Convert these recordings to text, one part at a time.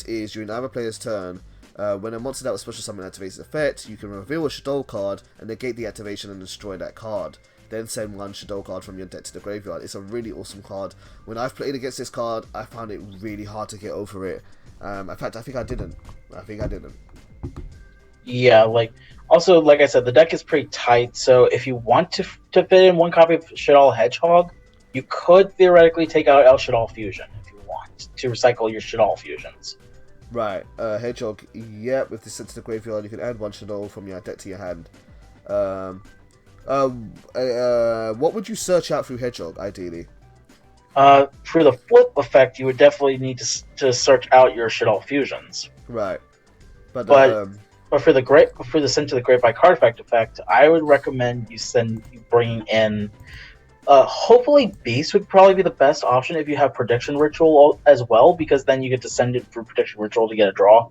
effect is during the other player's turn, when a monster that was special summon activates its effect, you can reveal a Shadow card and negate the activation and destroy that card. Then send one Shadow card from your deck to the graveyard. It's a really awesome card. When I've played against this card, I found it really hard to get over it. In fact, I think I didn't. Yeah, also, like I said, the deck is pretty tight, so if you want to fit in one copy of Shaddoll Hedgehog, you could theoretically take out El Shaddoll Fusion if you want to recycle your Shaddoll Fusions. Right, Hedgehog, yeah, with this sent to the graveyard, you can add one Shaddoll from your deck to your hand. What would you search out through Hedgehog, ideally? For the flip effect, you would definitely need to search out your Shaddoll Fusions. Right, but for the send to the grave by card effect, I would recommend you bringing in. Hopefully, Beast would probably be the best option if you have Prediction Ritual as well, because then you get to send it through Prediction Ritual to get a draw.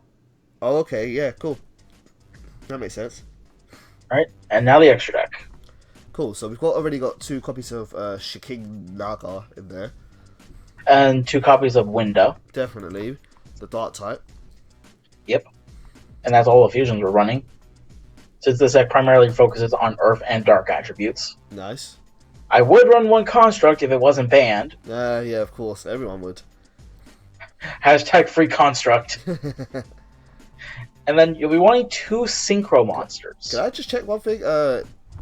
Oh, okay, yeah, cool. That makes sense. Alright, and now the extra deck. Cool, so we've already got 2 copies of Shiking Naga in there. And 2 copies of Window. Definitely. The Dark type. Yep. And that's all the fusions we're running. Since this deck primarily focuses on Earth and Dark attributes. Nice. I would run 1 Construct if it wasn't banned. Yeah, of course. Everyone would. Hashtag free Construct. And then you'll be wanting 2 Synchro monsters. Can I just check one thing?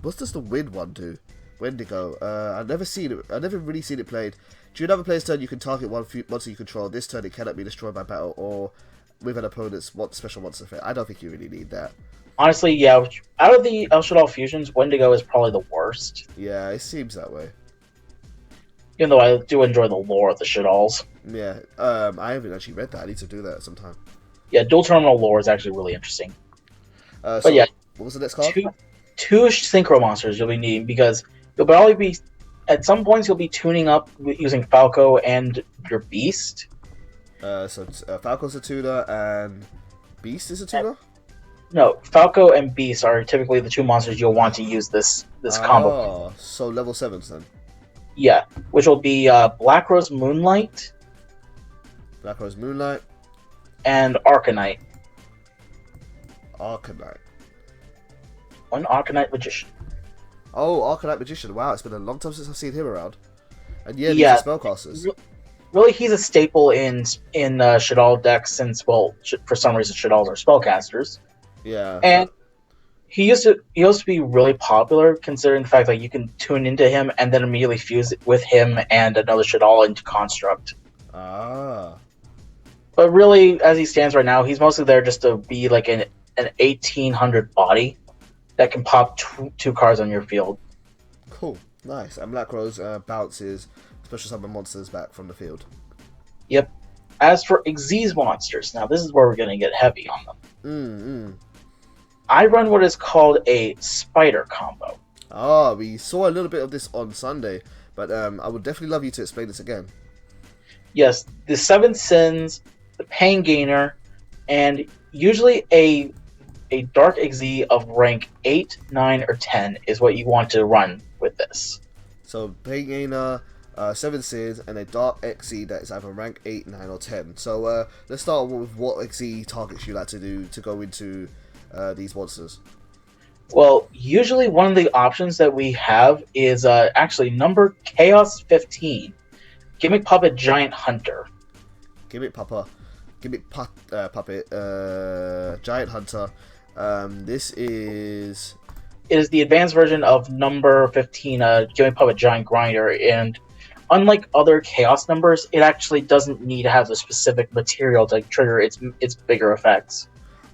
What does the Wind one do? Wendigo. I've never seen it. I've never really seen it played. During another player's turn, you can target one monster you control. This turn, it cannot be destroyed by battle or with an opponent's special monster effect. I don't think you really need that. Honestly, yeah. Out of the El Shaddoll fusions, Wendigo is probably the worst. Yeah, it seems that way. Even though I do enjoy the lore of the Shaddolls. Yeah, I haven't actually read that. I need to do that sometime. Yeah, dual terminal lore is actually really interesting. But yeah, what was the next card? Two synchro monsters you'll be needing, because you'll probably be at some points you'll be tuning up using Falco and your Beast. Falco's a tuner and Beast is a tuner? No, Falco and Beast are typically the 2 monsters you'll want to use this combo. Oh, so level 7s then. Yeah, which will be Black Rose Moonlight. Black Rose Moonlight. And Arcanite. Arcanite. 1 Arcanite Magician. Oh, Arcanite Magician. Wow, it's been a long time since I've seen him around. And yeah, these are spellcasters. Really, he's a staple in Shaddol decks since, well, for some reason, Shaddolls are spellcasters. Yeah. And he used to be really popular, considering the fact that you can tune into him and then immediately fuse it with him and another Shaddol into Construct. Ah. But really, as he stands right now, he's mostly there just to be like an 1800 body that can pop 2 cards on your field. Cool. Nice. And Black Rose bounces special summon monsters back from the field. Yep. As for Xyz monsters, now this is where we're going to get heavy on them. I run what is called a Spider combo. Ah, we saw a little bit of this on Sunday, but I would definitely love you to explain this again. Yes, the 7 Sins, the Pain Gainer, and usually a Dark Xyz of rank 8, 9, or 10 is what you want to run with this. So Pain Gainer, 7 Sins, and a Dark Xyz that is either rank 8, 9, or 10. So let's start with what Xyz targets you like to do to go into these monsters. Well, usually one of the options that we have is actually number Chaos 15. Gimmick Puppet Giant Hunter. Gimmick Puppet Giant Hunter. This is... It is the advanced version of number 15, Gimmick Puppet Giant Grinder, and unlike other Chaos numbers, it actually doesn't need to have a specific material to trigger its bigger effects.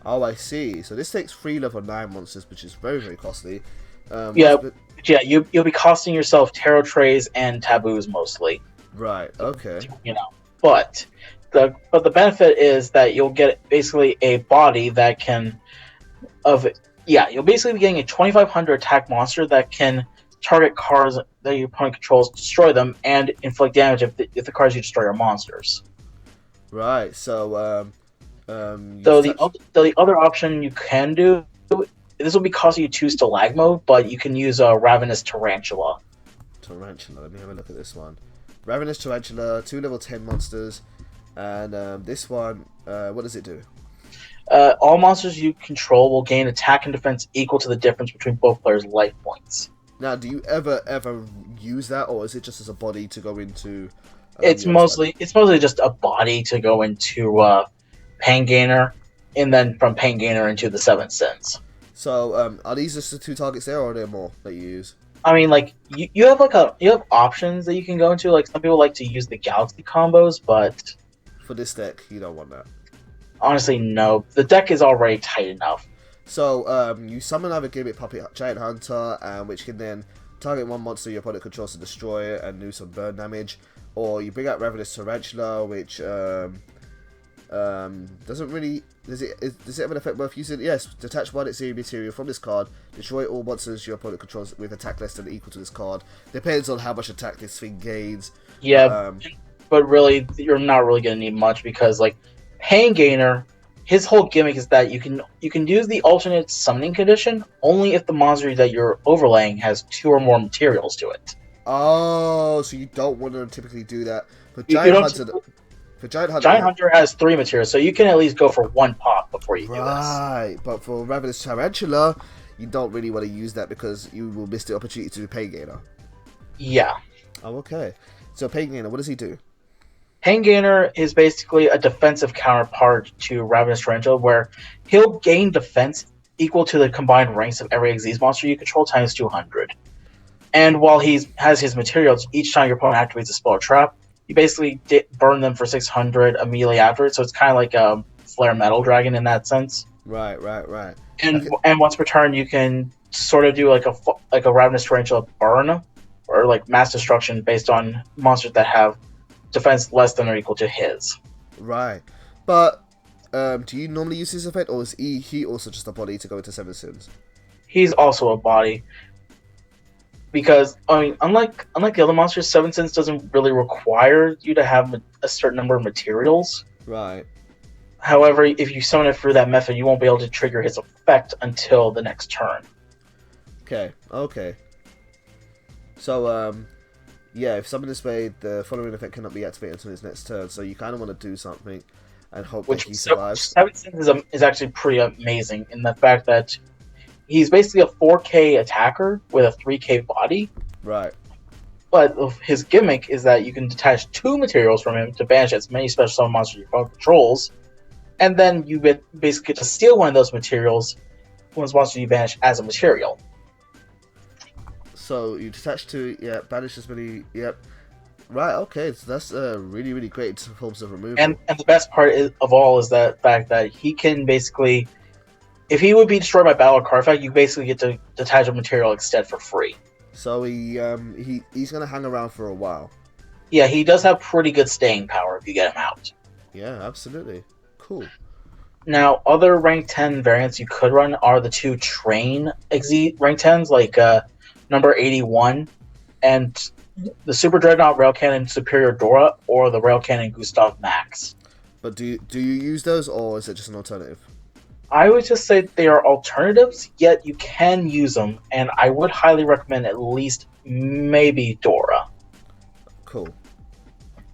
Oh, I see. So this takes 3 level 9 monsters, which is very, very costly. You'll be costing yourself tarot trays and taboos mostly. Right. Okay. But the benefit is that you'll get basically a body that can you'll basically be getting a 2500 attack monster that can target cards that your opponent controls, destroy them, and inflict damage if the cards you destroy are monsters. Right. So the other option you can do, this will be costing you 2 Stalagmo, but you can use a Ravenous Tarantula. Let me have a look at this one. Ravenous Tarantula, 2 level 10 monsters. And this one, what does it do? All monsters you control will gain attack and defense equal to the difference between both players' life points. Now, do you ever use that, or is it just as a body to go into? It's mostly just a body to go into Pain Gainer, and then from Pain Gainer into the Seven Sins. So, are these just the 2 targets there, or are there more that you use? I mean, like you have options that you can go into. Like some people like to use the Galaxy combos, but For this deck, you don't want that. honestly, no. The deck is already tight enough. So, you summon either Gimmick Puppet Giant Hunter, which can then target one monster your opponent controls to destroy it and do some burn damage, or you bring out Ravenous Tarantula, which doesn't really. Does it have an effect worth using? Yes. Detach one its material from this card. Destroy all monsters your opponent controls with attack less than or equal to this card. Depends on how much attack this thing gains. Yeah, but really, you're not really gonna need much because like Pain Gainer, his whole gimmick is that you can use the alternate summoning condition only if the monster that you're overlaying has 2 or more materials to it. Oh, so you don't want to typically do that. For Giant Hunter has 3 materials, so you can at least go for 1 pop before you do this. Right, but for Ravenous Tarantula, you don't really want to use that because you will miss the opportunity to do Pain Gainer. Yeah. Oh, okay. So Pain Gainer, what does he do? Pain Gainer is basically a defensive counterpart to Ravenous Tarantula, where he'll gain defense equal to the combined ranks of every Xyz monster you control times 200. And while he has his materials, each time your opponent activates a spell or trap, you basically burn them for 600 immediately after it. So it's kind of like a Flare Metal Dragon in that sense. Right. And once per turn, you can sort of do like a Ravenous Tarantula burn or like mass destruction based on monsters that have defense less than or equal to his. Right. But do you normally use this effect, or is he also just a body to go into 7 Sins? He's also a body. Because, I mean, unlike the other monsters, 7 Sins doesn't really require you to have a certain number of materials. Right. However, if you summon it through that method, you won't be able to trigger his effect until the next turn. Okay. So, yeah, if summoned this way, the following effect cannot be activated until his next turn, so you kind of want to do something and hope that he survives. 7 Sins is actually pretty amazing in the fact that he's basically a 4K attacker with a 3K body. Right. But his gimmick is that you can detach 2 materials from him to banish as many special summon monsters your opponent controls, and then you basically get to steal one of those materials when it's monster you banish as a material. So you detach 2, yeah, banish as many, yep. Right, okay, so that's really, really great forms of removal. And the best part of all is that fact that he can basically, if he would be destroyed by battle or card effect, you basically get to detach a material instead for free. So he's gonna hang around for a while. Yeah, he does have pretty good staying power if you get him out. Yeah, absolutely. Cool. Now, other rank 10 variants you could run are the 2 train rank 10s, like number 81 and the Super Dreadnought Rail Cannon Superior Dora, or the Rail Cannon Gustav Max. But do you use those, or is it just an alternative? I would just say they are alternatives, yet you can use them, and I would highly recommend at least maybe Dora. Cool.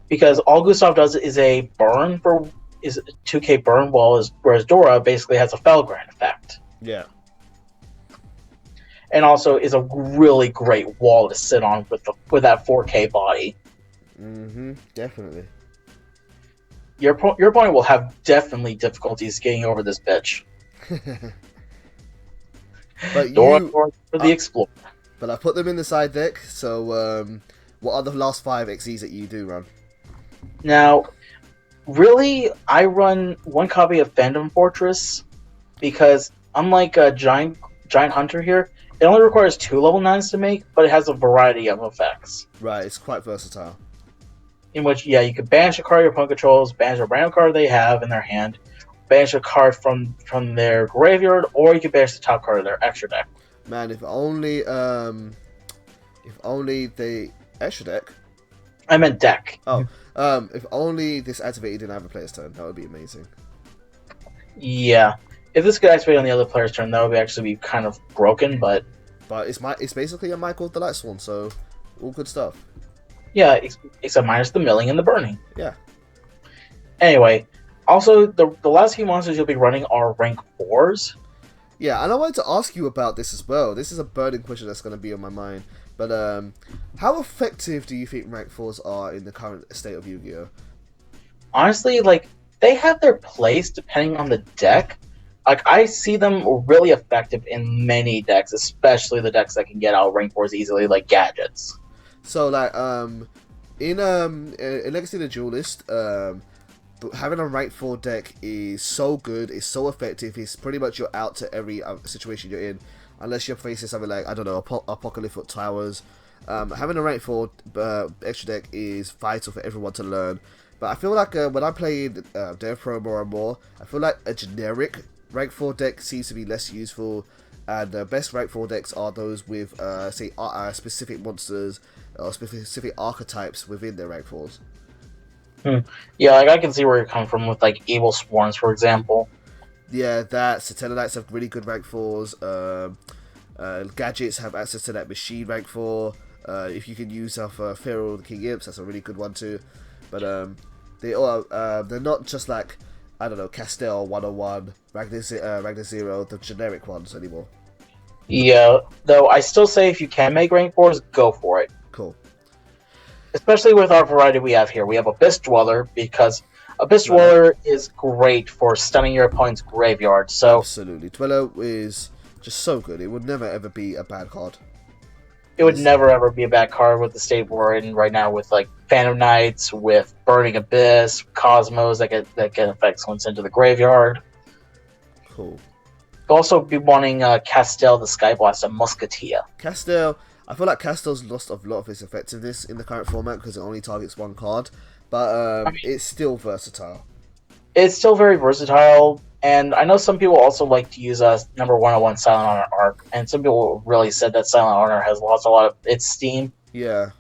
Because all Gustav does is a 2K burn, whereas Dora basically has a Felgrand effect. Yeah. And also is a really great wall to sit on with that 4K body. Definitely. Your opponent will have definitely difficulties getting over this bitch. But Dora for the Explorer. But I put them in the side deck, so what are the last 5 XEs that you do run? Now, really, I run 1 copy of Phantom Fortress, because unlike Giant Hunter here, it only requires 2 level 9s to make, but it has a variety of effects. Right, it's quite versatile. In which, yeah, you can banish a card your opponent controls, banish a random card they have in their hand, banish a card from their graveyard, or you can banish the top card of their extra deck. Man, if only the extra deck. I meant deck. Oh, if only this activated didn't have a player's turn, that would be amazing. Yeah, if this could activate on the other player's turn, that would actually be kind of broken, but it's basically a Michael the Light Sworn, so all good stuff. Yeah, except minus the milling and the burning. Yeah. Anyway, also the last few monsters you'll be running are rank 4s. Yeah, and I wanted to ask you about this as well. This is a burning question that's going to be on my mind. But how effective do you think rank 4s are in the current state of Yu-Gi-Oh? Honestly, like they have their place depending on the deck. Like I see them really effective in many decks, especially the decks that can get out rank 4s easily, like gadgets. So like in Legacy of the Duelist, having a rank 4 deck is so good, it's so effective, it's pretty much you're out to every situation you're in, unless you're facing something like, I don't know, Apocalyptic Towers. Having a rank 4 extra deck is vital for everyone to learn, but I feel like when I play DevPro more and more, I feel like a generic rank 4 deck seems to be less useful, and the best rank 4 decks are those with, say, specific monsters or specific archetypes within their rank 4s. Yeah, like I can see where you're coming from with like Evil Swarms, for example. Yeah, that Satellite have really good rank 4s. Gadgets have access to that machine rank 4. If you can use Feral the King Imps, that's a really good one too. But they're not just like, I don't know, Castel 101, Ragnar Zero, the generic ones anymore. Yeah, though I still say if you can make rank 4s, go for it. Cool. Especially with our variety we have here. We have Abyss Dweller, because Abyss Dweller is great for stunning your opponent's graveyard. So absolutely. Dweller is just so good. It would never ever be a bad card. It would never ever be a bad card with the state we're in right now with like Phantom Knights, with Burning Abyss, Cosmos that can affect someone sent to the graveyard. Cool. You'll also be wanting Castel the Skyblast and Musketeer. Castel, I feel like Castel's lost a lot of its effectiveness in the current format because it only targets one card, but it's still versatile. It's still very versatile, and I know some people also like to use number 101 Silent Honor Arc, and some people really said that Silent Honor has lost a lot of its steam. Yeah.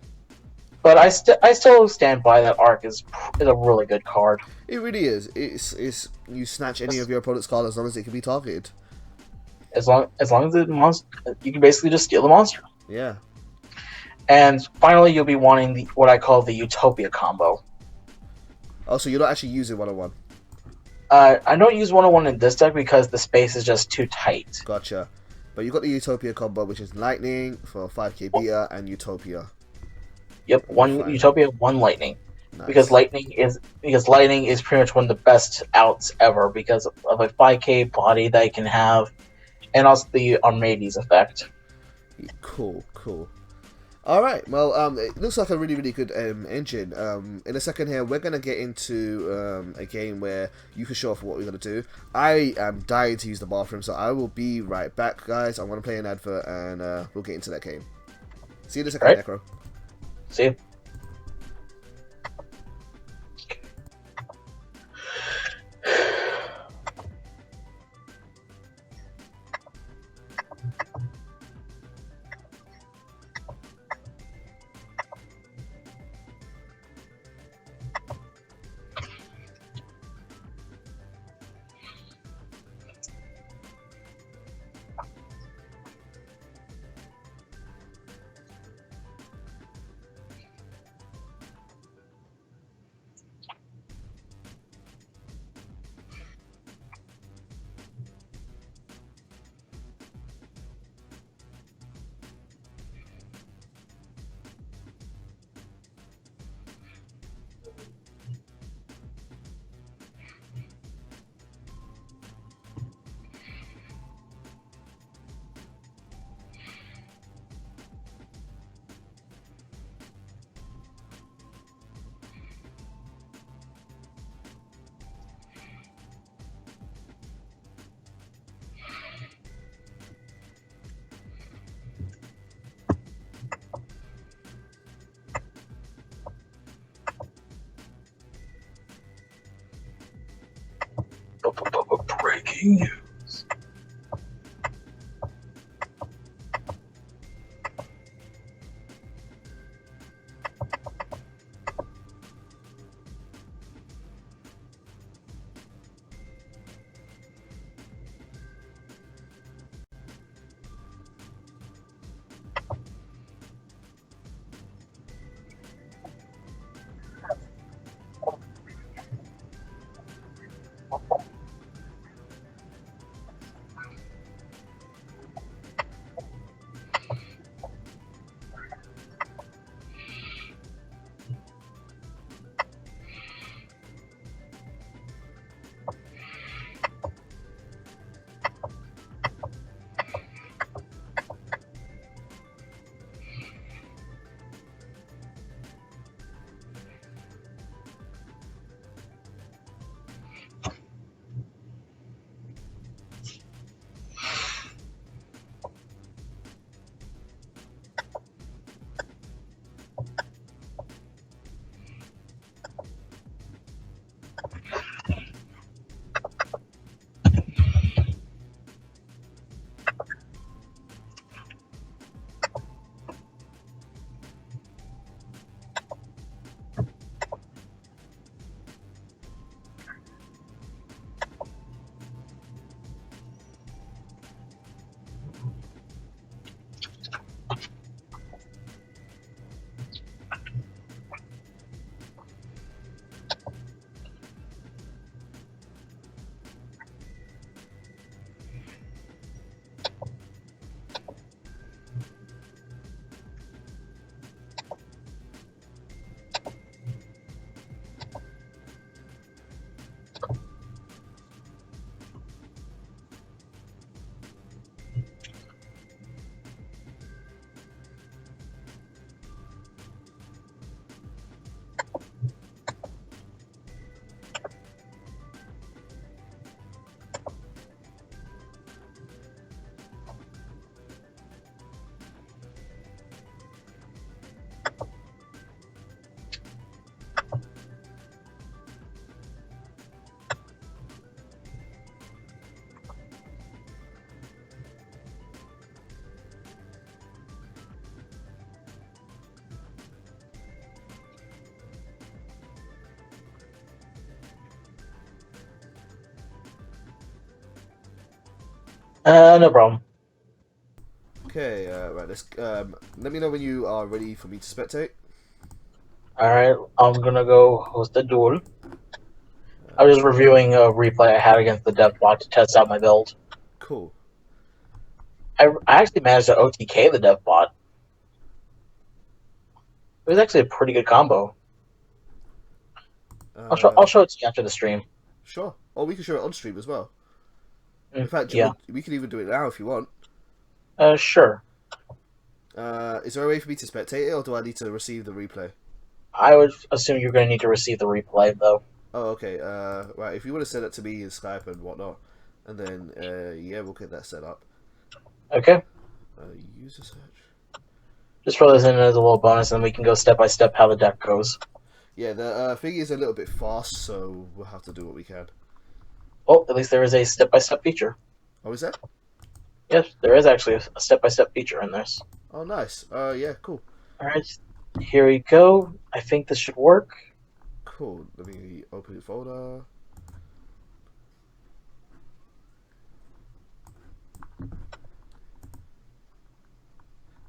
But I still stand by that Arc is a really good card. It really is. It's you snatch any of your opponent's card as long as it can be targeted. As long as the monster, you can basically just steal the monster. Yeah. And finally, you'll be wanting what I call the Utopia combo. Oh, so you're not actually using 101? I don't use 101 in this deck because the space is just too tight. Gotcha. But you got the Utopia combo, which is Lightning for 5k beta and Utopia. Yep, one Utopia, one Lightning. Nice. Because Lightning is pretty much one of the best outs ever because of a 5k body that it can have, and also the Armades effect. Cool. Alright, well, it looks like a really, really good engine. In a second here, we're going to get into a game where you can show off what we're going to do. I am dying to use the bathroom, so I will be right back, guys. I'm going to play an advert, and we'll get into that game. See you in a second, Necro. See you. Breaking news. No problem. Okay, right. Let's let me know when you are ready for me to spectate. Alright, I'm gonna go host a duel. I was just reviewing a replay I had against the DevBot to test out my build. Cool. I actually managed to OTK the DevBot. It was actually a pretty good combo. I'll show it to you after the stream. Sure. Or we can show it on stream as well. In fact, Yeah. we can even do it now if you want. Sure. Is there a way for me to spectate it, or do I need to receive the replay? I would assume you're going to need to receive the replay, though. Oh, okay. Right. If you want to send it to me in Skype and whatnot, and then yeah, we'll get that set up. Okay. User search. Just throw this in as a little bonus, and we can go step by step how the deck goes. Yeah, the thing is a little bit fast, so we'll have to do what we can. Oh, at least there is a step-by-step feature. Oh, is that? Yes, there is actually a step-by-step feature in this. Oh, nice. Yeah, cool. Alright, here we go. I think this should work. Cool. Let me open the folder.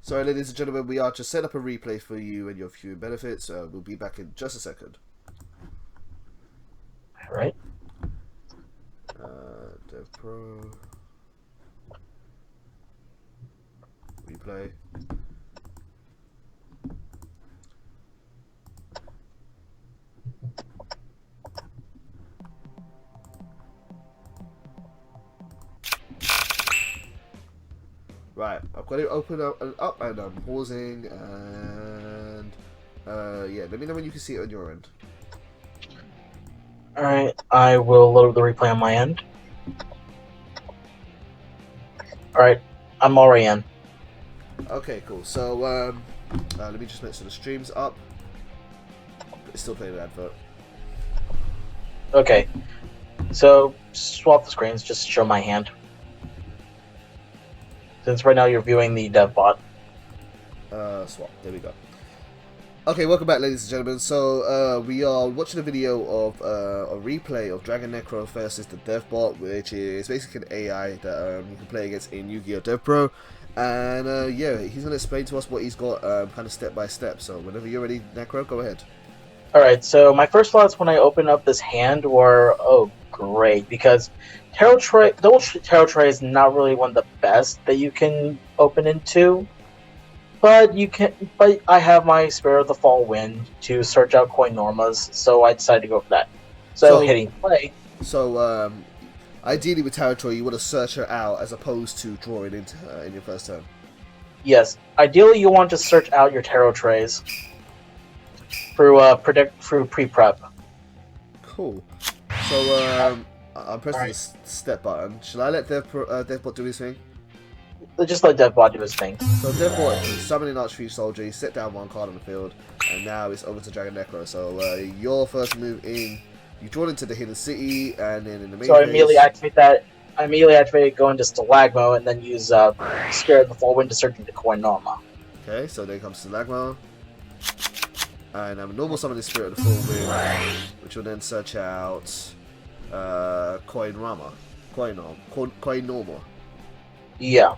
Sorry, ladies and gentlemen, we are just set up a replay for you and your viewing benefits. We'll be back in just a second. Alright. DevPro. Replay. Right, I've got it open up and I'm pausing, and yeah, let me know when you can see it on your end. Alright, I will load the replay on my end. Alright, I'm already in. Okay, cool. So let me just make sure the stream's up. It's still playing an advert. Okay, so swap the screens just to show my hand. Since right now you're viewing the DevBot. Swap. There we go. Okay, welcome back, ladies and gentlemen. So we are watching a video of a replay of Dragon Necro versus the DevBot, which is basically an AI that you can play against in Yu-Gi-Oh! DevPro. And yeah, he's going to explain to us what he's got kind of step by step. So whenever you're ready, Necro, go ahead. Alright, so my first thoughts when I opened up this hand were, oh great, because Tarot Tray, Double Tarot Tray is not really one of the best that you can open into. But I have my Spirit of the Fall Wind to search out coin normas, so I decided to go for that. So hitting play. So ideally with Tarot Tray, you want to search her out as opposed to drawing into her in your first turn. Yes, ideally you want to search out your Tarot Trays through pre-prep. Cool. So I'm pressing the step button. Shall I let DevBot do his thing? Just let DevBot do his thing. So DevBot is summoning Archfiend Soldier, you set down one card on the field, and now it's over to Dragon Necro. So your first move in, you draw into the Hidden City, and then in the main phase... I immediately activate that. I immediately activate, go into Stalagmo, and then use Spirit of the Fall Wind to search into coin norma. Okay, so then comes Stalagmo. And I'm normal summon the Spirit of the Full Moon, which will then search out Coin Normal. Yeah.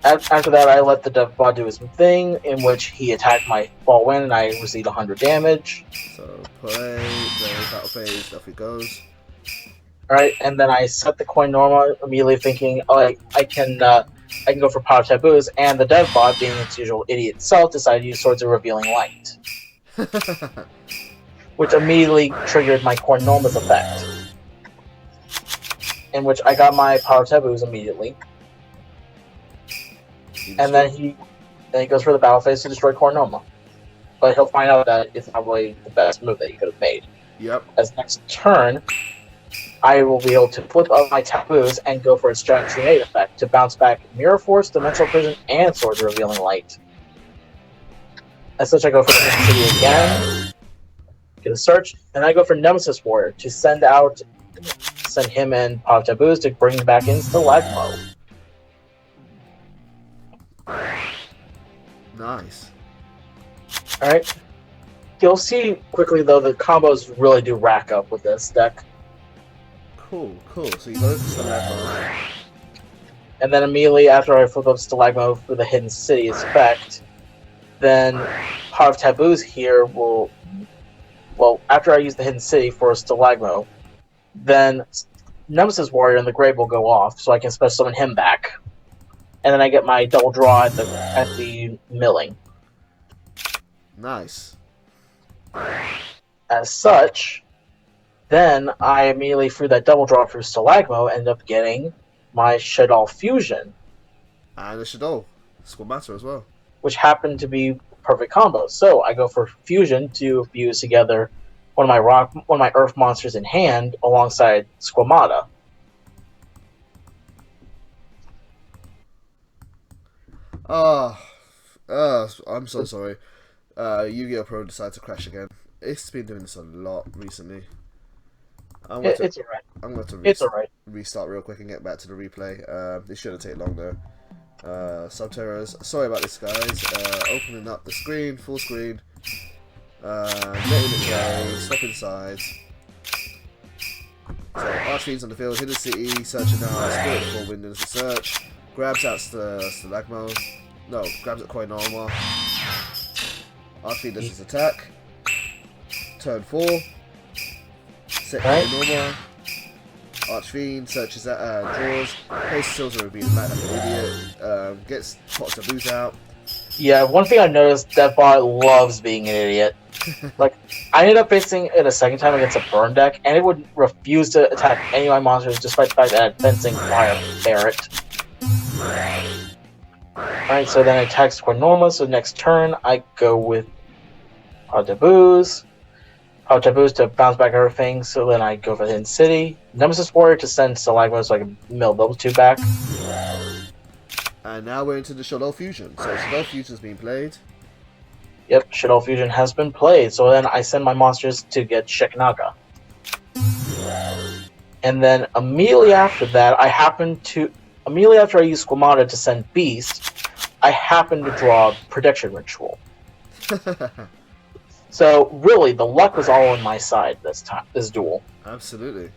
After that, I let the DevBot do his thing, in which he attacked my Fall Wind, and I received 100 damage. So play battle phase, off it goes. Alright, and then I set the coin normal, immediately thinking, oh, I can go for Power Taboos, and the DevBot, being its usual idiot self, decided to use Swords of Revealing Light. Which immediately triggered my coin norma's effect. In which I got my Power Taboos immediately. And then he goes for the battle phase to destroy Coin Norma. But he'll find out that it's probably the best move that he could have made. Yep. As next turn, I will be able to flip up my taboos and go for its giant grenade effect to bounce back Mirror Force, Dimensional Prison, and Swords of Revealing Light. As such, I go for the Hidden City again, get a search, and I go for Nemesis Warrior to send him and Power Taboos to bring back in Stalagmo. Nice. Alright. You'll see quickly, though, the combos really do rack up with this deck. Cool. So you go to Stalagmo. And then immediately after I flip up Stalagmo for the Hidden City's effect, then Pot of Taboos here will... Well, after I use the Hidden City for Stalagmo, then Nemesis Warrior in the grave will go off, so I can special summon him back. And then I get my double draw at the milling. Nice. As such, then I immediately, through that double draw through Stalagmo, end up getting my Shadow Fusion. And a Shadow. Squamata as well. Which happened to be perfect combo. So I go for Fusion to fuse together one of my Earth monsters in hand alongside Squamata. I'm so sorry. YGOPro decided to crash again. It's been doing this a lot recently. It's alright. I'm going to restart real quick and get back to the replay. This shouldn't take long though. Subterrors. Sorry about this, guys. Opening up the screen, full screen. Letting it go. Stop inside. So Archfiend's on the field. Hidden City. Searching now. Spirit for Windows to search. Grabs out Stalagmo. No, grabs at Koinoma. Archfiend does his attack. Turn 4. Set Koinoma. Archfiend searches out, draws, places Silver being like an idiot, gets Pot of Taboos out. Yeah, one thing I noticed, DevBot loves being an idiot. Like, I ended up facing it a second time against a burn deck, and it would refuse to attack any of my monsters despite the fact that I had Fencing Fire Barret. Alright, so then I attack Squanorma, so next turn I go with Pot of Taboos. Pot of Taboos to bounce back everything, so then I go for the Hidden City. Nemesis Warrior to send Stalagmo so I can mill those two back. And now we're into the Shadow Fusion. So Shadow Fusion's being played. Yep, Shadow Fusion has been played, so then I send my monsters to get Shekinaga. And then immediately after that, immediately after I use Squamata to send Beast, I happen to draw Prediction Ritual. So really, the luck was all on my side this duel. Absolutely.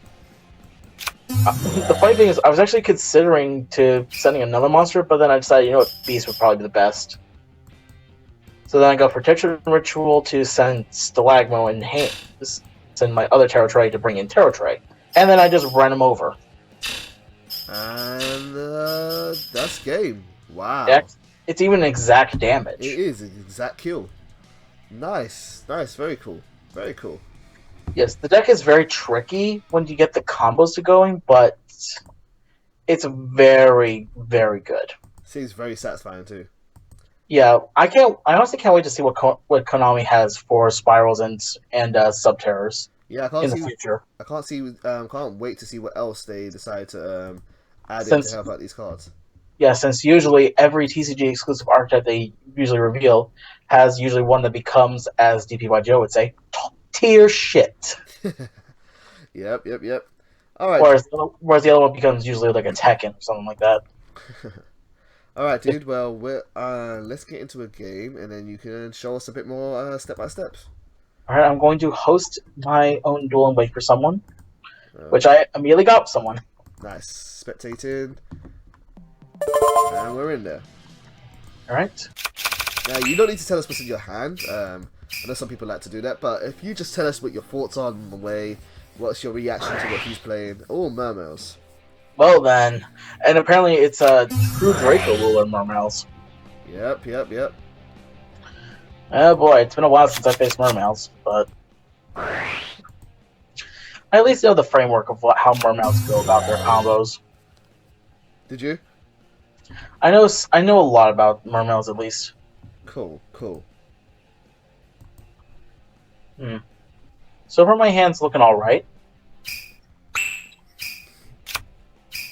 The funny thing is, I was actually considering sending another monster, but then I decided, you know what, Beast would probably be the best. So then I go Protection Ritual to send Stalagmo in hand, send my other Tarot Tray to bring in Tarot Tray, and then I just ran him over. And that's game. Wow. It's even exact damage. It is an exact kill. Nice, nice, very cool, very cool. Yes, the deck is very tricky when you get the combos to going, but it's very, very good. Seems very satisfying too. Yeah, I honestly can't wait to see what Konami has for Spirals and Subterrors. Yeah, the future. I can't wait to see what else they decide to add in to help out these cards. Yeah, since usually every TCG exclusive archetype they usually reveal has usually one that becomes, as DPYGO would say, top tier shit. Yep. All right. Whereas the other one becomes usually like a Tekken or something like that. All right, dude. Well, let's get into a game, and then you can show us a bit more step by steps. All right, I'm going to host my own duel and wait for someone, which I immediately got someone. Nice. Spectating. And we're in there. Alright. Now, you don't need to tell us what's in your hand. I know some people like to do that, but if you just tell us what your thoughts are on the way, what's your reaction to what he's playing? Oh, Mermails. Well then, and apparently it's a true Draco ruler Mermails. Yep. Oh boy, it's been a while since I faced Mermails, but I at least know the framework of how Mermails go about their combos. Did you? I know a lot about Mermails at least. Cool. So far my hand's looking alright.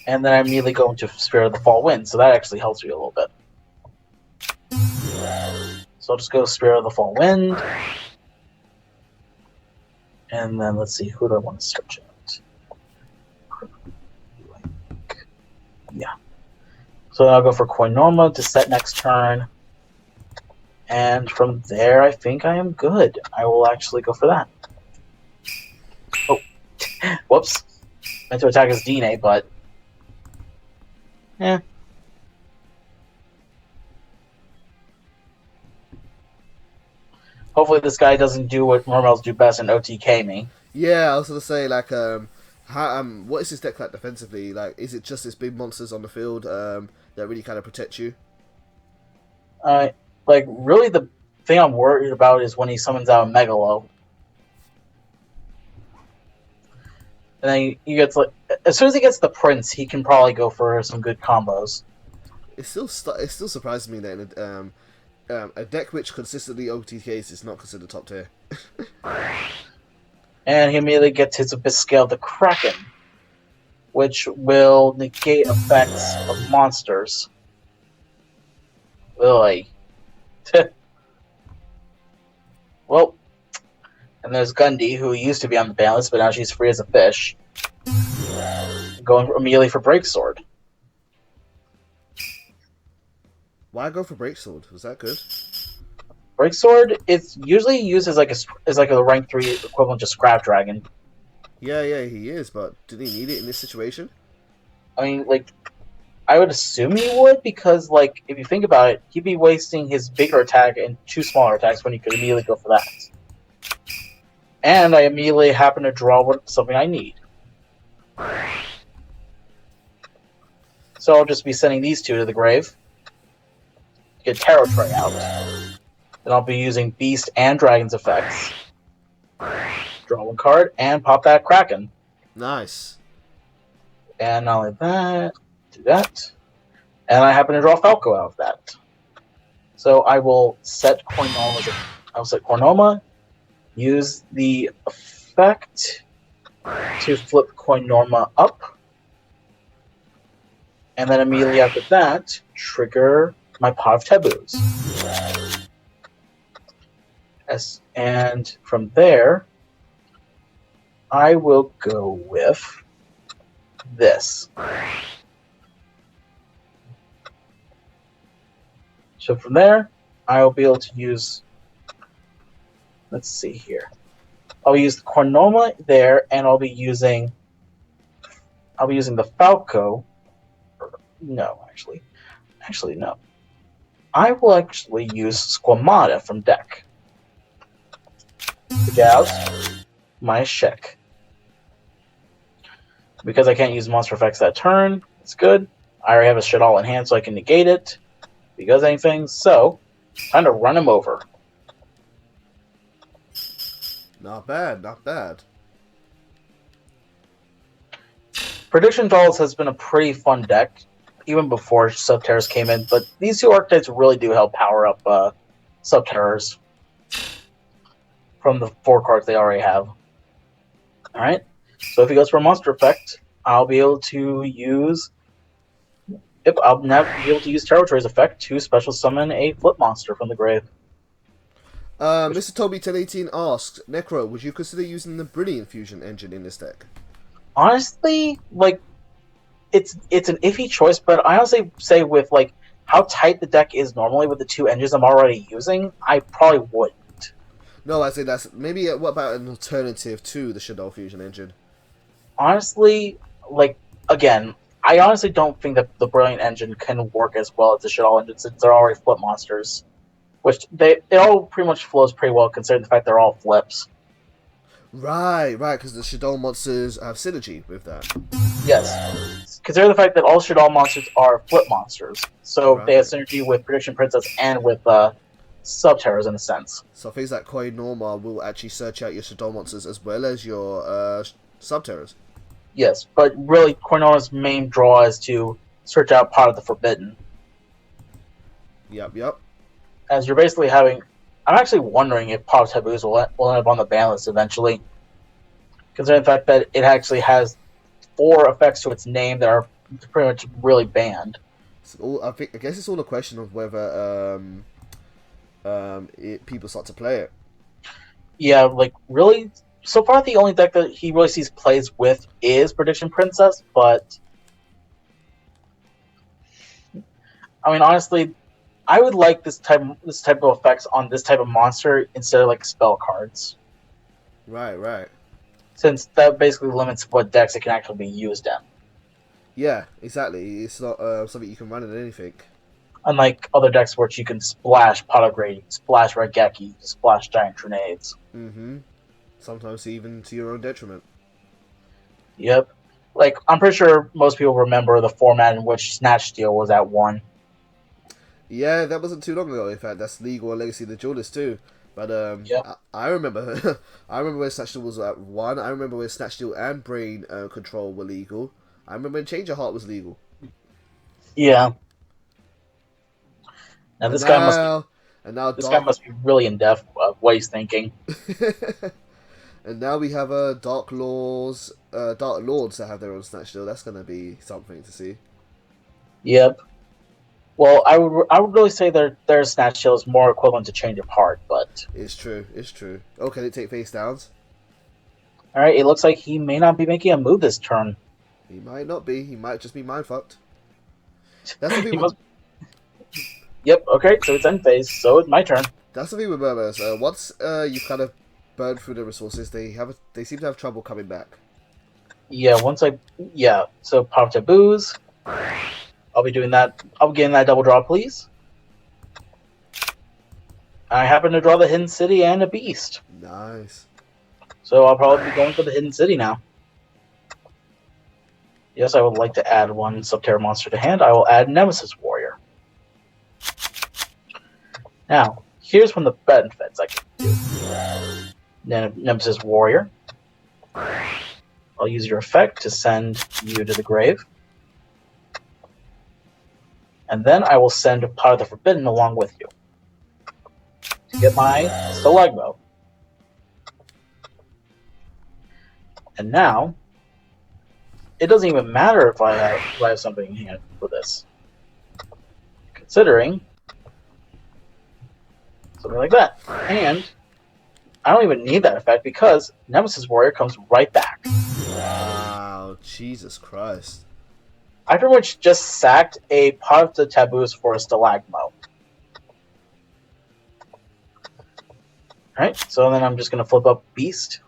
And then I immediately go into Spirit of the Fall Wind, so that actually helps me a little bit. So I'll just go Spirit of the Fall Wind. And then let's see, who do I want to search out? Yeah. So then I'll go for Koinoma to set next turn. And from there, I think I am good. I will actually go for that. Oh, whoops. Meant to attack as Dine, but... Hopefully this guy doesn't do what normals do best and OTK me. Yeah, I was gonna say like what is his deck like defensively? Like, is it just his big monsters on the field that really kind of protect you? Like really the thing I'm worried about is when he summons out a Megalo. And then he gets like, as soon as he gets the Prince, he can probably go for some good combos. It still surprises me that in a deck which consistently OTKs is not considered top tier. And he immediately gets his Abyss Scale the Kraken, which will negate effects of monsters. Really. Well, and there's Gundy, who used to be on the ban list, but now she's free as a fish. Going immediately for Breaksword. Why go for Breaksword? Was that good? Breaksword, it's usually used as like a rank 3 equivalent to Scrap Dragon. Yeah, he is, but did he need it in this situation? I mean, like, I would assume he would, because, like, if you think about it, he'd be wasting his bigger attack and 2 smaller attacks when he could immediately go for that. And I immediately happen to draw something I need. So I'll just be sending these 2 to the grave. Get Tarot Tray out. Then I'll be using Beast and Dragon's effects. Draw 1 card and pop that Kraken. Nice. And not only that, do that. And I happen to draw Falco out of that. So I will set Koinoma. I'll set Koinoma, use the effect to flip Koinoma up. And then immediately after that, trigger my Pot of Taboos. And from there, I will go with this. So from there, I'll be able to use, let's see here. I'll use the Koinoma there, and I'll be using the Falco. No, actually no. I will actually use Squamata from deck to get out my Shek. Because I can't use monster effects that turn, it's good. I already have a shit all in hand, so I can negate it. If he does anything, so time to run him over. Not bad, not bad. Prediction Dolls has been a pretty fun deck, even before Subterrors came in, but these 2 archetypes really do help power up Subterrors from the 4 cards they already have. Alright, so if he goes for a monster effect, I'll be able to use... Yep, I'll now be able to use Tarot Tray's effect to special summon a flip monster from the grave. Mr. Toby 1018 asks, Necro, would you consider using the Brilliant Fusion engine in this deck? Honestly, like, it's an iffy choice, but I honestly say with, like, how tight the deck is normally with the 2 engines I'm already using, I probably wouldn't. No, I say that's... Maybe, what about an alternative to the Shadow Fusion engine? Honestly, like, again, I honestly don't think that the Brilliant engine can work as well as the Shadow engine since they're already flip monsters. Which, it all pretty much flows pretty well considering the fact they're all flips. Right, because the Shadow monsters have synergy with that. Yes. Consider the fact that all Shadow monsters are flip monsters. So they have synergy with Prediction Princess and with Subterrors in a sense. So things like Koinoma will actually search out your Shadow monsters as well as your Subterrors. Yes, but really Koinoma's main draw is to search out Pot of the Forbidden. Yep. As you're basically having... I'm actually wondering if Pot of Taboos will end up on the ban list eventually. Considering the fact that it actually has 4 effects to its name that are pretty much really banned. I guess it's all a question of whether people start to play it. Yeah, like, really, so far the only deck that he really sees plays with is Prediction Princess, but... I mean, honestly, I would like this type of effects on this type of monster instead of, like, spell cards. Right. Since that basically limits what decks it can actually be used in. Yeah, exactly. It's not something you can run in anything. Unlike other decks which you can splash pot upgrade, splash Regeki, splash giant grenades. Mm-hmm. Sometimes even to your own detriment. Yep. Like, I'm pretty sure most people remember the format in which Snatch Steal was at 1. Yeah, that wasn't too long ago. In fact, that's legal on Legacy of the Duelist too. But Yep. I remember, I remember when Snatch Steal was at 1. I remember when Snatch Steal and Brain Control were legal. I remember when Change of Heart was legal. Yeah. Now And this guy must be now, and now this guy Dark, must be really in depth of what he's thinking. and now we have Dark Lords that have their own Snatch Steal. That's gonna be something to see. Yep. Well, I would really say their Snatch Steal is more equivalent to Change of Heart, but It's true. It's true. Oh, can it take face downs? all right, it looks like he may not be making a move this turn. He might not be. He might just be mind fucked. That's the thing. He must. Yep. Okay, so it's end phase, so it's my turn. That's the thing with murmurs. Once you kind of burn through the resources, they seem to have trouble coming back. Yeah. So pop taboos. I'll be doing that. I'll be getting that double draw, please. I happen to draw the Hidden City and a Beast, Nice. so I'll probably be going for the Hidden City now. Yes, I would like to add one Subterror monster to hand. I will add Nemesis Warrior. Now, here's one of the benefits I can do. Nemesis Warrior. I'll use your effect to send you to the grave. And then I will send Pot of the Forbidden along with you to get my Stalagmo. And now, it doesn't even matter if I have something in hand for this. Considering something like that. And I don't even need that effect because Nemesis Warrior comes right back. Wow, Jesus Christ. I pretty much just sacked a Pot of the Taboos for a Stalagmo. Alright, so then I'm just going to flip up Beast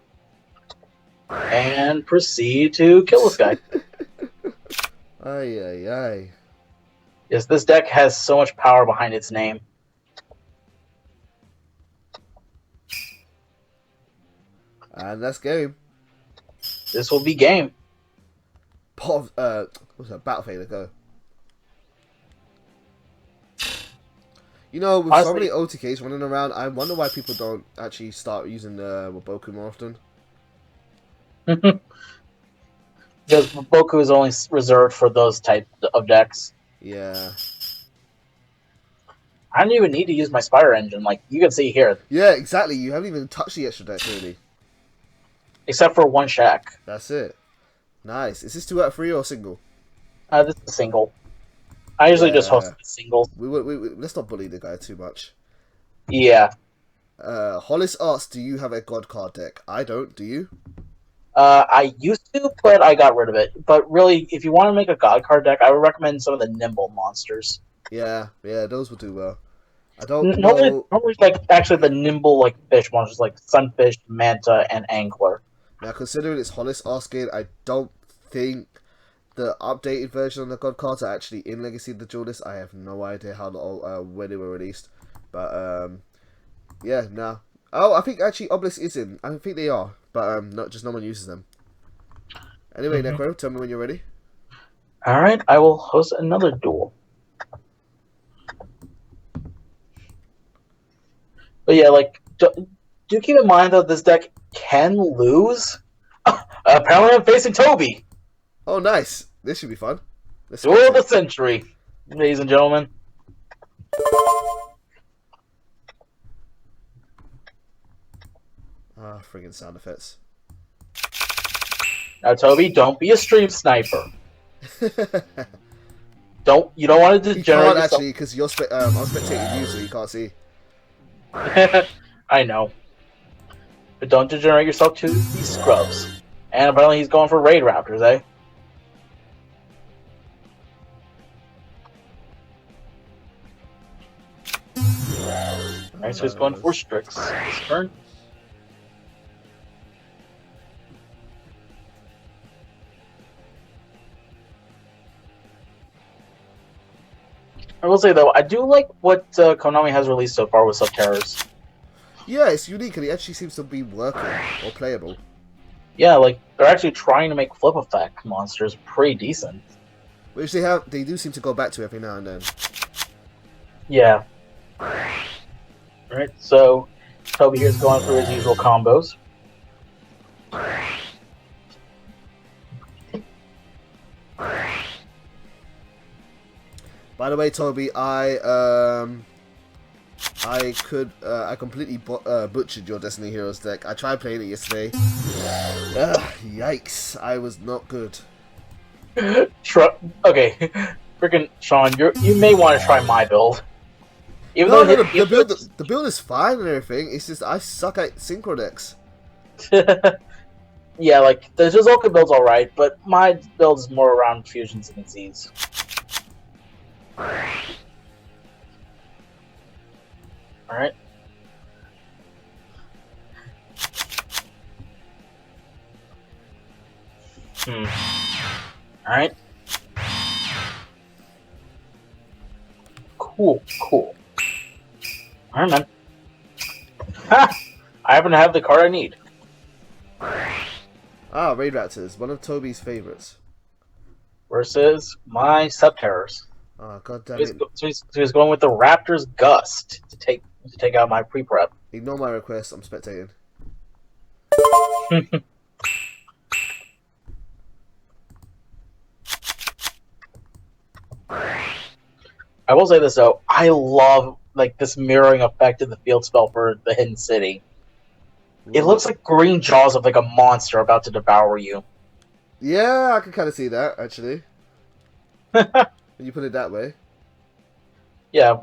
and proceed to kill this guy. Ay, ay, ay. Yes, this deck has so much power behind its name. And that's game. This will be game. What's that? Battlefield, go. You know, with so Honestly, many OTKs running around, I wonder why people don't actually start using Waboku more often. because Boku is only reserved for those type of decks. Yeah. I don't even need to use my Spire Engine, like you can see here. Yeah, exactly. You haven't even touched the extra deck, really. Except for one shack. That's it. Nice. Is this 2 out of 3 or single? This is a single. I usually just host the singles. We let's not bully the guy too much. Yeah. Hollis asks, do you have a God card deck? I don't. Do you? I used to, but I got rid of it. But really, if you want to make a God card deck, I would recommend some of the Nimble monsters. Yeah, those will do well. I don't know. Normally, like actually the Nimble like fish monsters, like Sunfish, Manta, and Angler. Now, considering it's Hollis asking, I don't think the updated version of the God cards are actually in Legacy of the Duelist. I have no idea how when they were released, but yeah, no. Oh, I think actually Obelisk is in. I think they are, but not just no one uses them. Anyway, Necro, tell me when you're ready. All right, I will host another duel. But yeah, like do keep in mind though, this deck can lose. Apparently, I'm facing Toby. Oh, nice. This should be fun. Duel of the century, ladies and gentlemen. Ah, friggin' sound effects. Now, Toby, don't be a stream sniper. You don't want to degenerate You can't yourself. actually, because I'm spectating you, so you can't see. I know. But don't degenerate yourself to these scrubs. And apparently he's going for Raid Raptors, eh? Alright, so he's going for Strix this turn. I will say though, I do like what Konami has released so far with Subterrors. Yeah, it's unique and it actually seems to be working or playable. Yeah, like they're actually trying to make flip effect monsters pretty decent. Which they do seem to go back to every now and then. Yeah. Alright, so Toby here's going through his usual combos. By the way, Toby, I completely butchered your Destiny Heroes deck. I tried playing it yesterday. Yikes! I was not good. Okay, freaking Sean, you may want to try my build. Even No, though the build is fine and everything. It's just I suck at synchro decks. yeah, like the Jizoka build's alright, but my build is more around fusions and Z's. Alright. Alright. Cool. Alright, man. Ha! I happen to have the card I need. Ah, Raid Raptors, one of Toby's favorites. Versus my Subterrors. Oh, god damn it. So he's going with the Raptors Gust to take out my pre-prep. Ignore my request, I'm spectating. I will say this though, I love like this mirroring effect of the field spell for the Hidden City. It looks like green jaws of like a monster about to devour you. Yeah, I can kind of see that actually. When you put it that way. Yeah.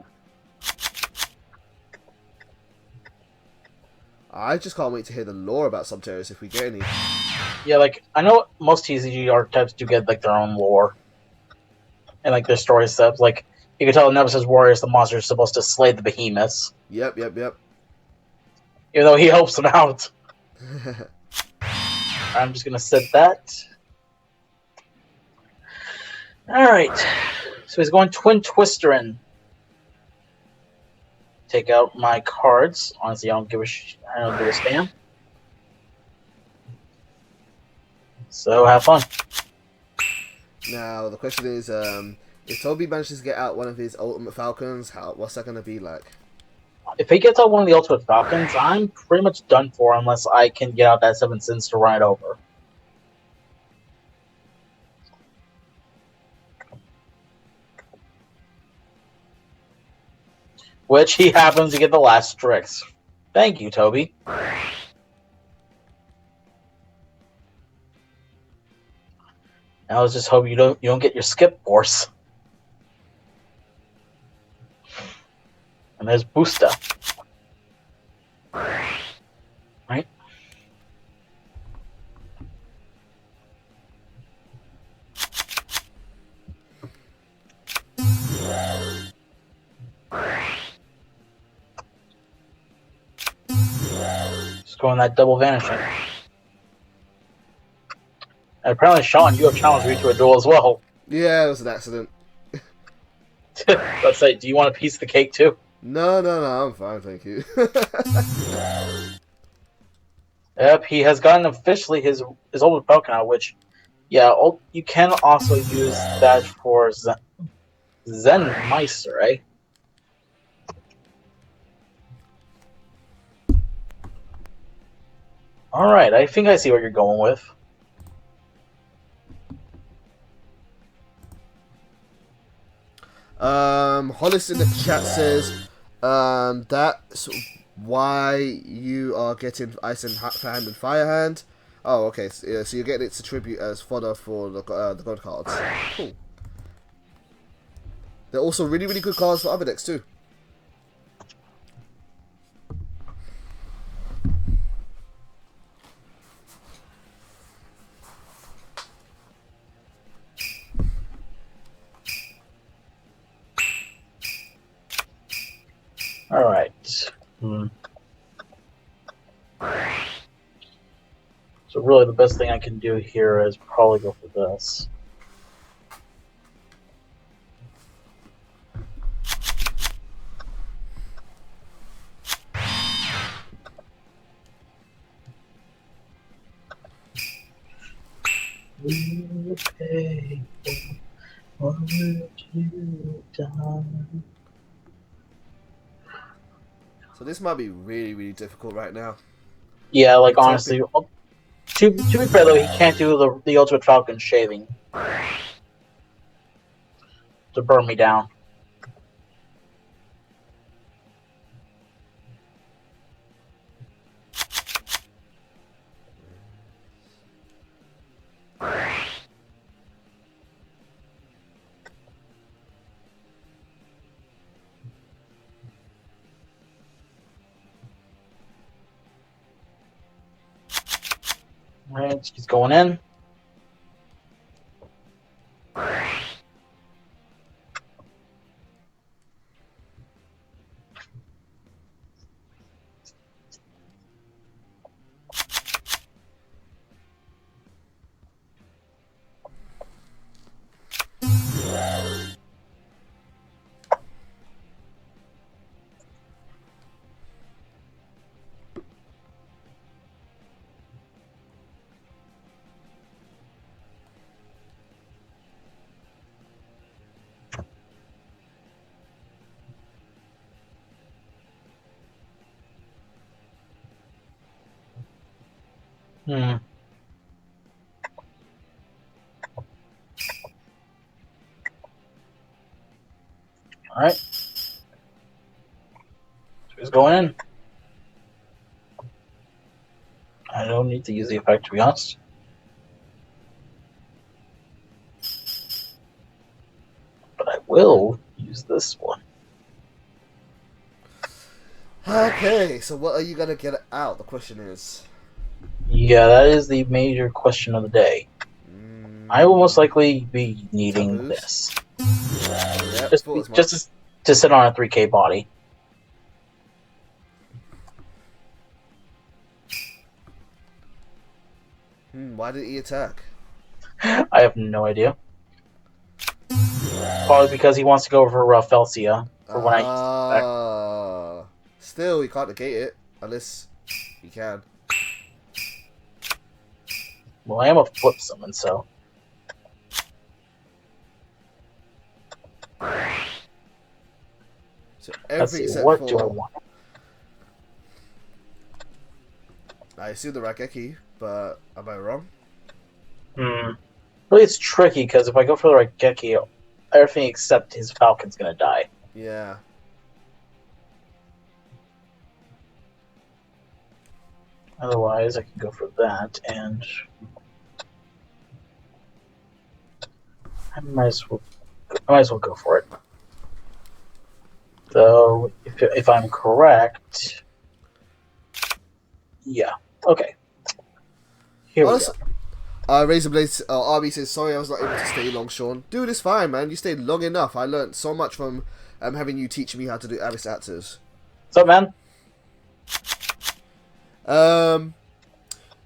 I just can't wait to hear the lore about Subterrors if we get any. Yeah, like I know most TCG archetypes do get like their own lore and like their story steps. Like you can tell in Nemesis Warriors the monster is supposed to slay the behemoths. Yep. Even though he helps them out. I'm just gonna set that. Alright. So he's going Twin Twister in. Take out my cards. Honestly, I don't give a damn. So have fun. Now the question is, if Toby manages to get out one of his Ultimate Falcons, what's that gonna be like? If he gets out one of the Ultimate Falcons, I'm pretty much done for unless I can get out that 7 Sins to run it over. Which he happens to get the last Strix. Thank you, Toby. Now let's just hope you don't get your skip force. And there's Boosta. Right? Just going that double vanishing. And apparently, Sean, you have challenged me to a duel as well. Yeah, it was an accident. Let's say, do you want a piece of the cake too? No, I'm fine, thank you. Yep, he has gotten officially his old Falcon out, which, yeah, you can also use that for Zen Meister, eh? Alright, I think I see what you're going with. Hollis in the chat says, that's why you are getting Ice and Hand and Fire Hand. Oh, okay. So, yeah, so you're getting it to tribute as fodder for the god cards. Cool. They're also really, really good cards for other decks too. Alright. So really the best thing I can do here is probably go for this. Hey, what would you done? So this might be really, really difficult right now. Yeah, like Attempting. honestly, to be fair though, he can't do the Ultimate Falcon shaving to burn me down. Right, he's going in. Hmm. All right, so he's going in. I don't need to use the effect, to be honest. But I will use this one. Okay, so what are you gonna get out? The question is. Yeah, that is the major question of the day. I will most likely be needing Taboos? this. Yep, Just, thought as just much. to sit on a 3K body. Why did he attack? I have no idea. Probably because he wants to go for Felsia for when I use the effect. Still, you can't negate it unless you can. Well, I am a flip summon, so. So Let's everything see, except what do I for want? I assume the Raigeki, but am I wrong? Really, it's tricky because if I go for the Raigeki, everything except his Falcon's gonna die. Yeah. Otherwise, I can go for that, and I might as well go for it. Though, if I'm correct, yeah, okay. Here we go. Honestly, Razor Blades RB says, sorry I was not able to stay long, Sean. Dude, it's fine, man. You stayed long enough. I learned so much from having you teach me how to do Abyss Actors. What's up, man?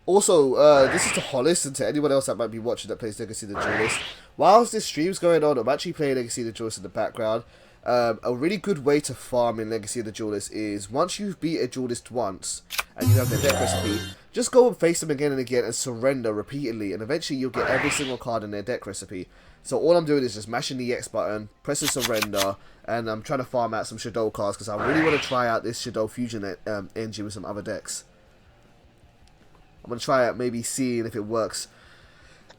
Also, this is to Hollis and to anyone else that might be watching that plays Legacy of the Duelist. Whilst this stream's going on, I'm actually playing Legacy of the Duelist in the background. A really good way to farm in Legacy of the Duelist is once you've beat a Duelist once and you have their deck recipe, just go and face them again and again and surrender repeatedly, and eventually you'll get every single card in their deck recipe. So all I'm doing is just mashing the X button, pressing surrender, and I'm trying to farm out some Shadow cards because I really want to try out this Shadow Fusion engine with some other decks. I'm going to try out maybe seeing if it works.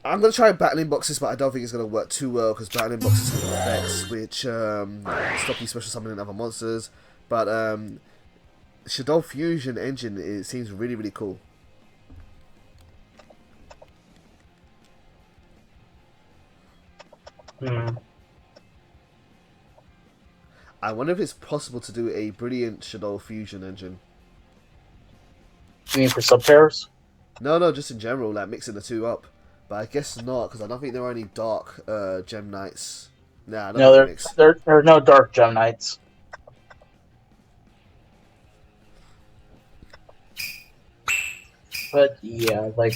I'm going to try battling boxes, but I don't think it's going to work too well because battling boxes have effects which stop you special summoning other monsters. But Shadow Fusion engine, it seems really, really cool. I wonder if it's possible to do a brilliant Shadow Fusion engine. You mean for Subterrors? No, just in general, like mixing the two up. But I guess not, because I don't think there are any dark Gem Knights. Nah, I don't No, think they mix. there are no Dark Gem Knights. But yeah, like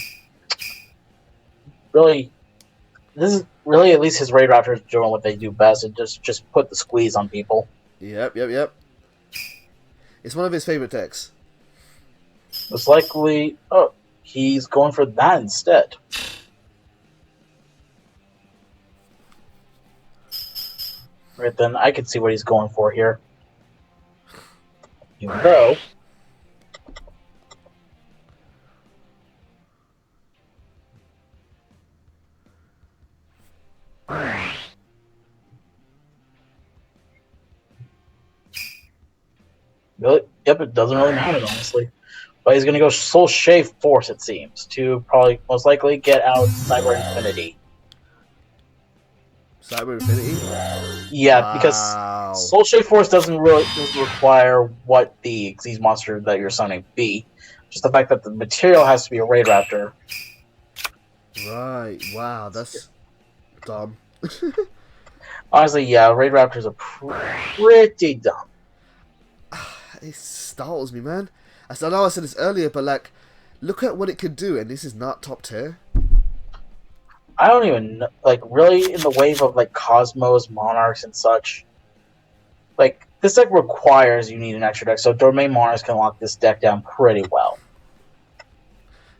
really, this is really at least his Raid Raptors doing what they do best, and just put the squeeze on people. Yep. It's one of his favorite decks. Most likely, oh, he's going for that instead. Right then, I can see what he's going for here. Even though... Really? Yep, it doesn't really matter, honestly. But he's going to go Soul Shave Force, it seems, to probably most likely get out Cyber Infinity. Cyber Infinity? Yeah, because Wow. Soul Shave Force doesn't require what the Xyz monster that you're summoning be. Just the fact that the material has to be a Raid Raptor. Right. Wow, that's dumb. Honestly, yeah, Raid Raptors are pretty dumb. It startles me, man. I know I said this earlier, but like, look at what it could do, and this is not top tier. I don't even know, like, really in the wave of like Cosmos, Monarchs, and such. Like, this deck requires you need an extra deck, so Domain Monarchs can lock this deck down pretty well.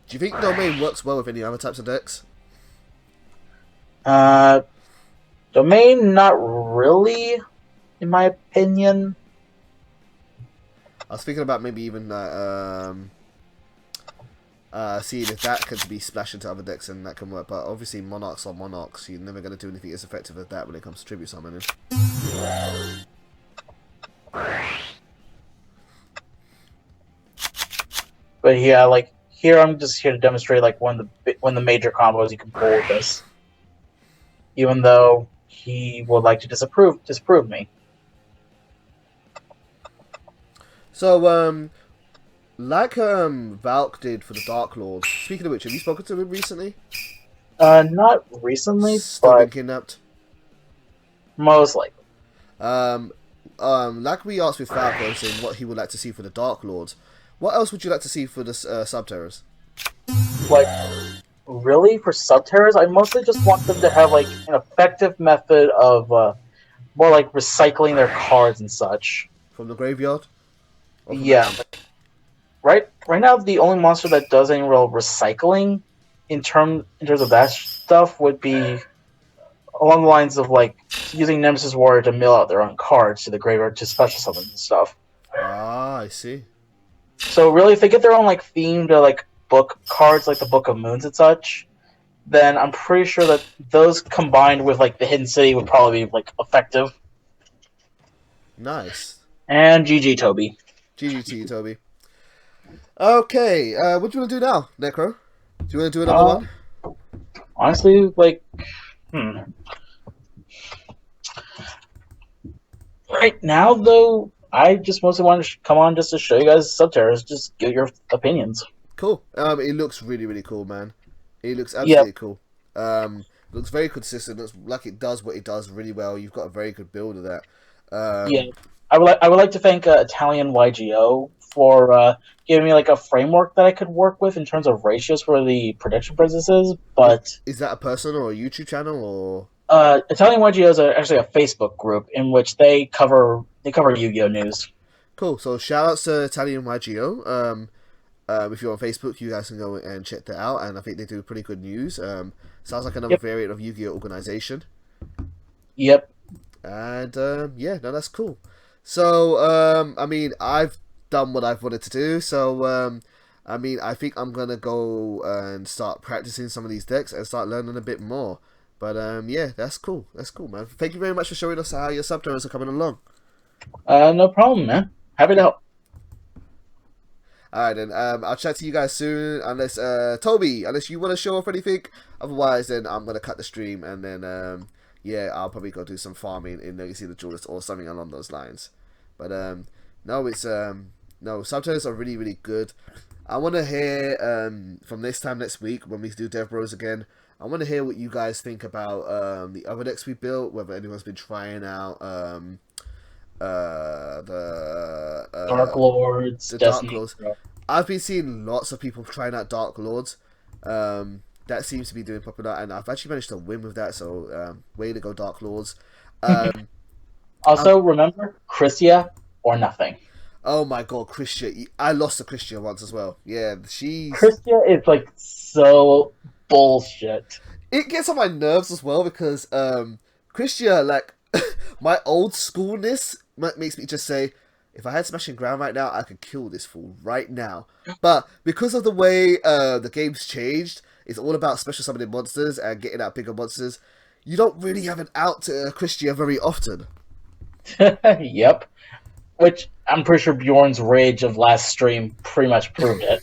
Do you think Domain works well with any other types of decks? Domain, not really, in my opinion. I was thinking about maybe even seeing if that could be splashed into other decks and that can work. But obviously, Monarchs are Monarchs. You're never going to do anything as effective as that when it comes to tribute summoning. But yeah, like here, I'm just here to demonstrate like one of the major combos you can pull with this. Even though he would like to disprove me. So, like Valk did for the Dark Lord. Speaking of which, have you spoken to him recently? Not recently, Still been but kidnapped. most likely. Like we asked with Falco, saying what he would like to see for the Dark Lords. What else would you like to see for the Subterrors? Like, really, for Subterrors, I mostly just want them to have like an effective method of more like recycling their cards and such. From the graveyard? Yeah. Right now, the only monster that does any real recycling in terms of that stuff would be along the lines of like using Nemesis Warrior to mill out their own cards to the graveyard to special summon and stuff. Ah, I see. So really, if they get their own like themed like book cards, like the Book of Moons and such, then I'm pretty sure that those combined with like the Hidden City would probably be like effective. Nice. And GG Toby. GG to you, Toby. Okay, what do you want to do now, Necro? Do you want to do another one? Honestly, like, right now though, I just mostly want to come on just to show you guys Subterrors, just get your opinions. Cool. It looks really, really cool, man. It looks absolutely cool. Looks very consistent. Looks like it does what it does really well. You've got a very good build of that. Yeah, I would like to thank Italian YGOPro for giving me like a framework that I could work with in terms of ratios for the prediction princesses. But is that a person or a YouTube channel or? Italian YGO is actually a Facebook group in which they cover Yu-Gi-Oh news. Cool. So shout outs to Italian YGO. If you're on Facebook, you guys can go and check that out, and I think they do pretty good news. Sounds like another variant of Yu-Gi-Oh organization. Yep. And yeah, no, that's cool. So I mean, I've done what I've wanted to do. So I mean, I think I'm gonna go and start practicing some of these decks and start learning a bit more. But yeah, that's cool. That's cool, man. Thank you very much for showing us how your Subterrors are coming along. No problem, man. Happy to help. Alright then, I'll chat to you guys soon, unless, Toby, unless you want to show off anything. Otherwise, then I'm going to cut the stream, and then, yeah, I'll probably go do some farming in Legacy of the Duelist or something along those lines. But, no, it's, no, Subterrors are really, really good. I want to hear, from this time next week, when we do DevBros again, I want to hear what you guys think about, the other decks we built, whether anyone's been trying out, the Dark Lords, the Destiny. Dark Lords. I've been seeing lots of people trying out Dark Lords. That seems to be doing popular, and I've actually managed to win with that. So, way to go, Dark Lords. Also, remember, Christia or nothing. Oh my god, Christia! I lost to Christia once as well. Yeah, Christia is like so bullshit. It gets on my nerves as well because Christia, like, My old schoolness makes me just say, if I had Smashing Ground right now, I could kill this fool right now. But because of the way the game's changed, it's all about special summoning monsters and getting out bigger monsters. You don't really have an out to Christia very often. Yep. Which I'm pretty sure Bjorn's rage of last stream pretty much proved it.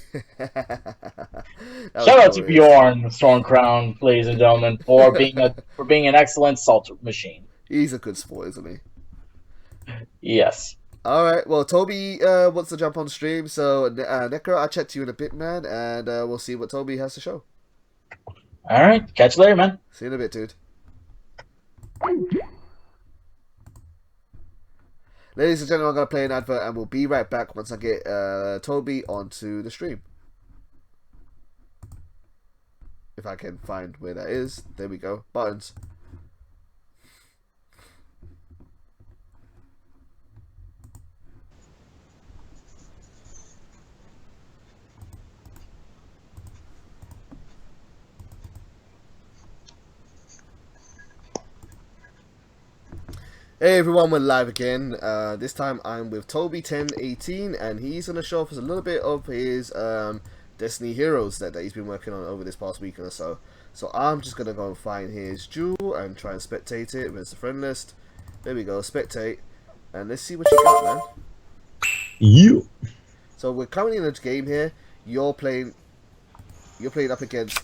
Shout out to Bjorn Stormcrown, ladies and gentlemen, for being an excellent salt machine. He's a good sport, isn't he? Yes. Alright, well, Toby wants to jump on stream, so Necro, I'll chat to you in a bit, man, and we'll see what Toby has to show. Alright, catch you later, man. See you in a bit, dude. Ladies and gentlemen, I'm going to play an advert, and we'll be right back once I get Toby onto the stream. If I can find where that is. There we go. Buttons. Hey everyone, we're live again. This time I'm with Toby1018, and he's going to show us a little bit of his Destiny Heroes that he's been working on over this past week or so. So I'm just going to go and find his jewel and try and spectate it. Where's the friend list? There we go, spectate. And let's see what you got, man. You. So we're currently in a game here. You're playing up against